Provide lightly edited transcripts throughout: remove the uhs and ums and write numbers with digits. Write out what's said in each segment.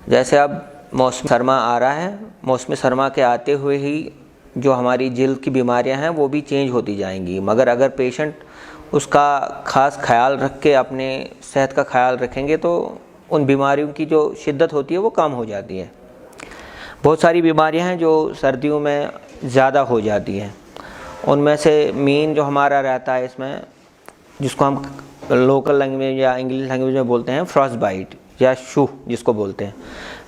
जैसे अब मौसम सरमा आ रहा है, मौसम सरमा के आते हुए ही जो हमारी जिल्द की बीमारियां हैं वो भी चेंज होती जाएंगी। मगर अगर पेशेंट उसका ख़ास ख्याल रख के अपने सेहत का ख्याल रखेंगे तो उन बीमारियों की जो शिद्दत होती है वो कम हो जाती है। बहुत सारी बीमारियां हैं जो सर्दियों में ज़्यादा हो जाती हैं। उनमें से मेन जो हमारा रहता है इसमें, जिसको हम लोकल लैंग्वेज या इंग्लिश लैंग्वेज में बोलते हैं फ्रॉस्ट बाइट या शू जिसको बोलते हैं।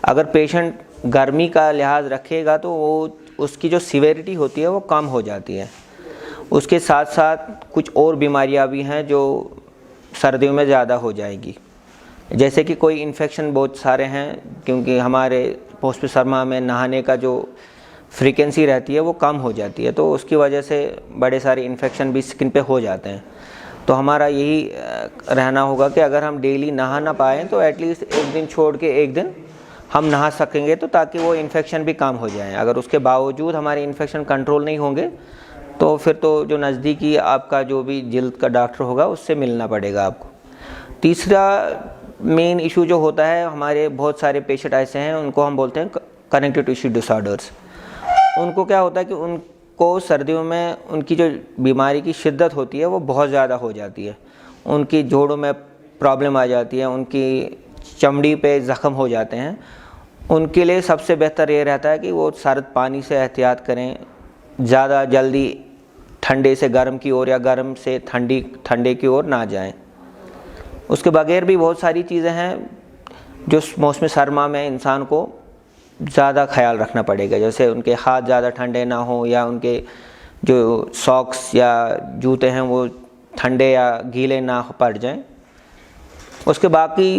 अगर पेशेंट गर्मी का लिहाज रखेगा तो वो उसकी जो सीवेरिटी होती है वो कम हो जाती है। उसके साथ साथ कुछ और बीमारियां भी हैं जो सर्दियों में ज़्यादा हो जाएगी, जैसे कि कोई इन्फेक्शन बहुत सारे हैं, क्योंकि हमारे मौसम सरमा में नहाने का जो फ्रीक्वेंसी रहती है वो कम हो जाती है, तो उसकी वजह से बड़े सारे इन्फेक्शन भी स्किन पे हो जाते हैं। तो हमारा यही रहना होगा कि अगर हम डेली नहा ना पाएँ तो एटलीस्ट एक दिन छोड़ के एक दिन हम नहा सकेंगे, तो ताकि वो इन्फेक्शन भी कम हो जाए। अगर उसके बावजूद हमारे इन्फेक्शन कंट्रोल नहीं होंगे तो फिर तो जो नज़दीकी आपका जो भी जिल्द का डॉक्टर होगा उससे मिलना पड़ेगा आपको। तीसरा मेन इशू जो होता है, हमारे बहुत सारे पेशेंट ऐसे हैं उनको हम बोलते हैं कनेक्टिव टिश्यू डिसऑर्डर्स। उनको क्या होता है कि उनको सर्दियों में उनकी जो बीमारी की शिद्दत होती है वो बहुत ज़्यादा हो जाती है। उनकी जोड़ों में प्रॉब्लम आ जाती है, उनकी चमड़ी पे ज़ख़म हो जाते हैं। उनके लिए सबसे बेहतर ये रहता है कि वो सर्द पानी से एहतियात करें, ज़्यादा जल्दी ठंडे से गर्म की ओर या गर्म से ठंडे की ओर ना जाएं। उसके बगैर भी बहुत सारी चीज़ें हैं जो मौसम सरमा में इंसान को ज़्यादा ख्याल रखना पड़ेगा, जैसे उनके हाथ ज़्यादा ठंडे ना हो या उनके जो सॉक्स या जूते हैं वो ठंडे या गीले ना पड़ जाएं। उसके बाकी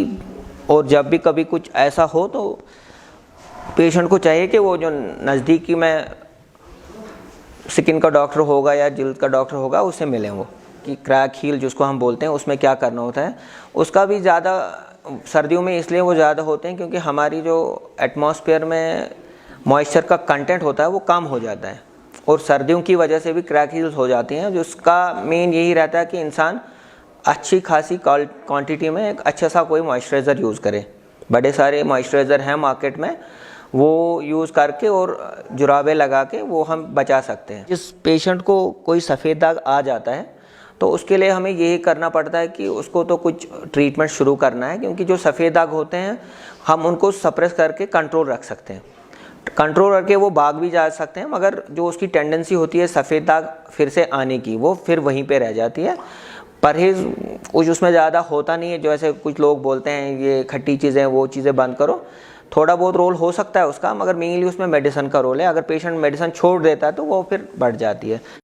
और जब भी कभी कुछ ऐसा हो तो पेशेंट को चाहिए कि वो जो नज़दीकी में स्किन का डॉक्टर होगा या जिल्द का डॉक्टर होगा उससे मिलें। वो कि क्रैक हील जिसको हम बोलते हैं उसमें क्या करना होता है, उसका भी ज़्यादा सर्दियों में इसलिए वो ज़्यादा होते हैं क्योंकि हमारी जो एटमॉस्फेयर में मॉइस्चर का कंटेंट होता है वो कम हो जाता है, और सर्दियों की वजह से भी क्रैक हील्स हो जाती हैं। जिसका मेन यही रहता है कि इंसान अच्छी खासी क्वांटिटी में एक अच्छा सा कोई मॉइस्चराइज़र यूज़ करे। बड़े सारे मॉइस्चराइज़र हैं मार्केट में, वो यूज़ करके और जुराबे लगा के वो हम बचा सकते हैं। जिस पेशेंट को कोई सफ़ेद दाग आ जाता है तो उसके लिए हमें यही करना पड़ता है कि उसको तो कुछ ट्रीटमेंट शुरू करना है, क्योंकि जो सफ़ेद दाग होते हैं हम उनको सप्रेस करके कंट्रोल रख सकते हैं। कंट्रोल करके वो भाग भी जा सकते हैं, मगर जो उसकी टेंडेंसी होती है सफ़ेद दाग फिर से आने की, वो फिर वहीं पे रह जाती है। परहेज़ कुछ उसमें ज़्यादा होता नहीं है, जो ऐसे कुछ लोग बोलते हैं ये खट्टी चीज़ें वो चीज़ें बंद करो, थोड़ा बहुत रोल हो सकता है उसका, मगर मेनली उसमें मेडिसिन का रोल है। अगर पेशेंट मेडिसिन छोड़ देता है तो वो फिर बढ़ जाती है।